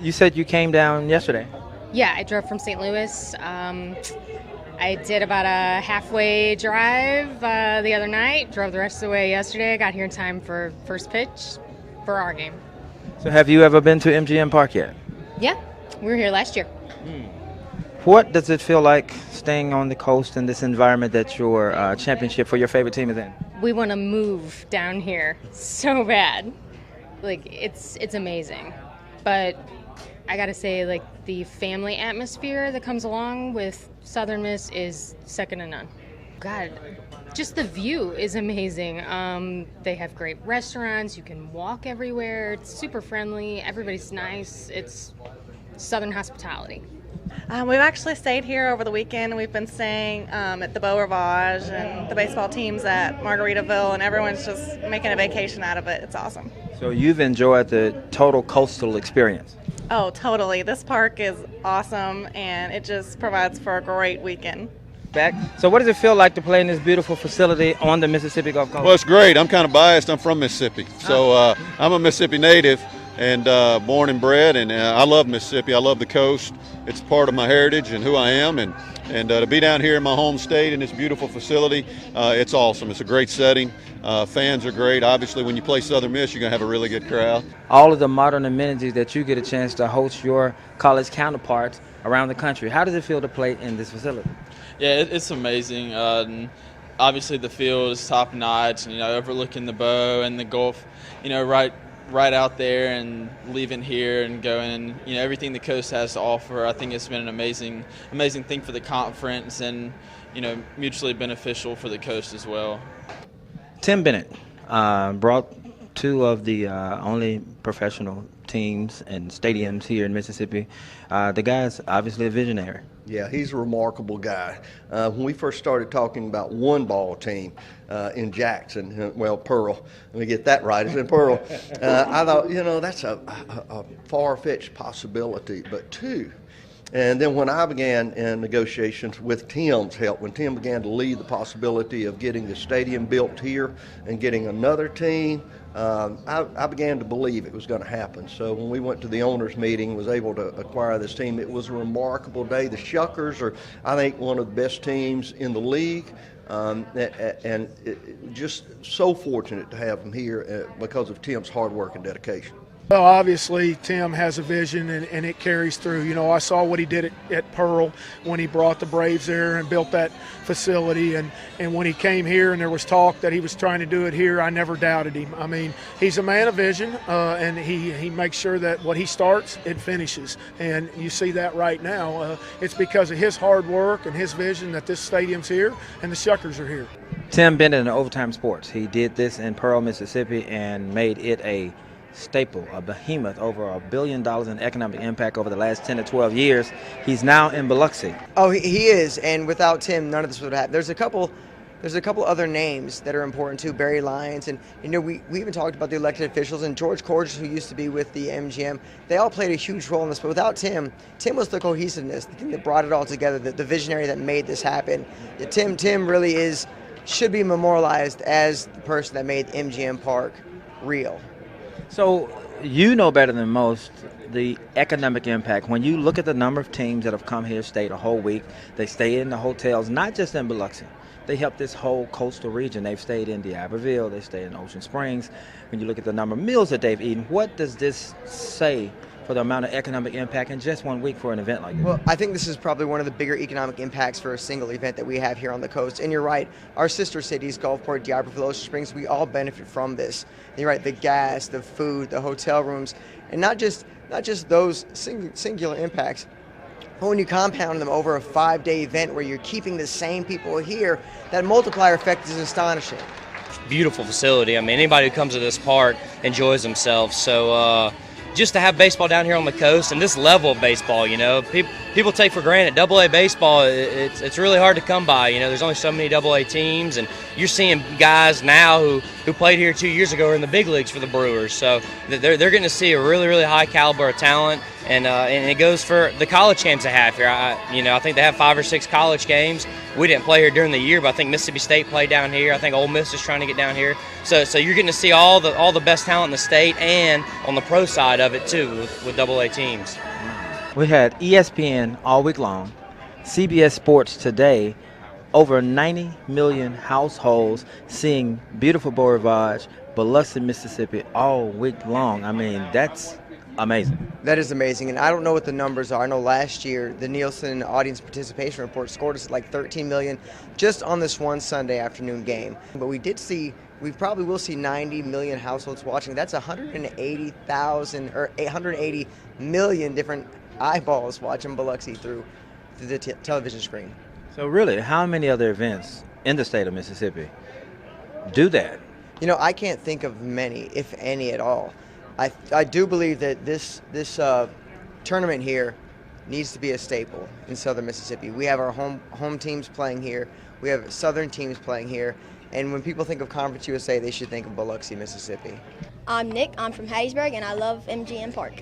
You said you came down yesterday. Yeah, I drove from St. Louis. I did about a halfway drive the other night, drove the rest of the way yesterday. Got here in time for first pitch for our game. So have you ever been to MGM Park yet? Yeah, we were here last year. What does it feel like staying on the coast in this environment that your championship for your favorite team is in? We want to move down here so bad. Like, it's amazing. But I got to say, like, the family atmosphere that comes along with Southern Miss is second to none. God, just the view is amazing. They have great restaurants. You can walk everywhere. It's super friendly. Everybody's nice. It's Southern hospitality. We've actually stayed here over the weekend. We've been staying at the Beau Rivage, and the baseball team's at Margaritaville, and everyone's just making a vacation out of it. It's awesome. So you've enjoyed the total coastal experience. Oh, totally. This park is awesome, and it just provides for a great weekend. Back. So what does it feel like to play in this beautiful facility on the Mississippi Gulf Coast? Well, it's great. I'm kind of biased. I'm from Mississippi. So I'm a Mississippi native and born and bred, and I love Mississippi. I love the coast. It's part of my heritage and who I am, and to be down here in my home state in this beautiful facility, it's awesome. It's a great setting. Fans are great. Obviously, when you play Southern Miss, you're going to have a really good crowd. All of the modern amenities that you get a chance to host your college counterparts around the country. How does it feel to play in this facility? Yeah, it's amazing. Obviously, the field is top notch. Overlooking the Bow and the Gulf. Right out there, and leaving here and going. Everything the coast has to offer. I think it's been an amazing thing for the conference, and mutually beneficial for the coast as well. Tim Bennet brought two of the only professional teams and stadiums here in Mississippi. The guy's obviously a visionary. Yeah, he's a remarkable guy. When we first started talking about one ball team in Jackson, Pearl, let me get that right, it's in Pearl. I thought, that's a far-fetched possibility, but two. And then when I began in negotiations with Tim's help, when Tim began to lead the possibility of getting the stadium built here and getting another team, I began to believe it was going to happen. So when we went to the owners' meeting, was able to acquire this team, it was a remarkable day. The Shuckers are, I think, one of the best teams in the league. Just so fortunate to have them here because of Tim's hard work and dedication. Well, obviously, Tim has a vision, and it carries through. I saw what he did at Pearl when he brought the Braves there and built that facility. And when he came here and there was talk that he was trying to do it here, I never doubted him. I mean, he's a man of vision, and he makes sure that what he starts, it finishes. And you see that right now. It's because of his hard work and his vision that this stadium's here and the Shuckers are here. Tim Bennet in Overtime Sports. He did this in Pearl, Mississippi, and made it a staple, a behemoth, over $1 billion in economic impact over the last 10 to 12 years. He's now in Biloxi. Oh, he is, and without Tim, none of this would have happened. There's a couple other names that are important too. Barry Lyons, and we even talked about the elected officials, and George Corges, who used to be with the MGM. They all played a huge role in this, but without Tim was the cohesiveness, the thing that brought it all together, the visionary that made this happen. Tim really should be memorialized as the person that made MGM Park real. So you know better than most the economic impact. When you look at the number of teams that have come here, stayed a whole week, they stay in the hotels, not just in Biloxi. They help this whole coastal region. They've stayed in D'Iberville, they stayed in Ocean Springs. When you look at the number of meals that they've eaten, what does this say for the amount of economic impact in just 1 week for an event like this? Well, I think this is probably one of the bigger economic impacts for a single event that we have here on the coast. And you're right, our sister cities, Gulfport, D'Iberville, Ocean Springs, we all benefit from this. And you're right, the gas, the food, the hotel rooms, and not just those singular impacts, but when you compound them over a 5-day event where you're keeping the same people here, that multiplier effect is astonishing. Beautiful facility. I mean, anybody who comes to this park enjoys themselves. So just to have baseball down here on the coast and this level of baseball, people take for granted AA baseball. It's really hard to come by. There's only so many AA teams, and you're seeing guys now who played here 2 years ago are in the big leagues for the Brewers. So they're getting to see a really, really high caliber of talent, and it goes for the college games they have here. I think they have 5 or 6 college games, we didn't play here during the year, but I think Mississippi State played down here. I think Ole Miss is trying to get down here. So you're getting to see all the best talent in the state and on the pro side of it too with AA teams. We had ESPN all week long, CBS Sports today, over 90 million households seeing beautiful Beau Rivage, Biloxi, Mississippi all week long. I mean, that's amazing. That is amazing, and I don't know what the numbers are. I know last year the Nielsen audience participation report scored us like 13 million just on this one Sunday afternoon game. But we probably will see 90 million households watching. That's 180,000 or 880 million different eyeballs watching Biloxi through the television screen. So really, how many other events in the state of Mississippi do that? You know, I can't think of many, if any at all. I do believe that this tournament here needs to be a staple in Southern Mississippi. We have our home teams playing here. We have Southern teams playing here. And when people think of Conference USA, they should think of Biloxi, Mississippi. I'm Nick. I'm from Hattiesburg, and I love MGM Park.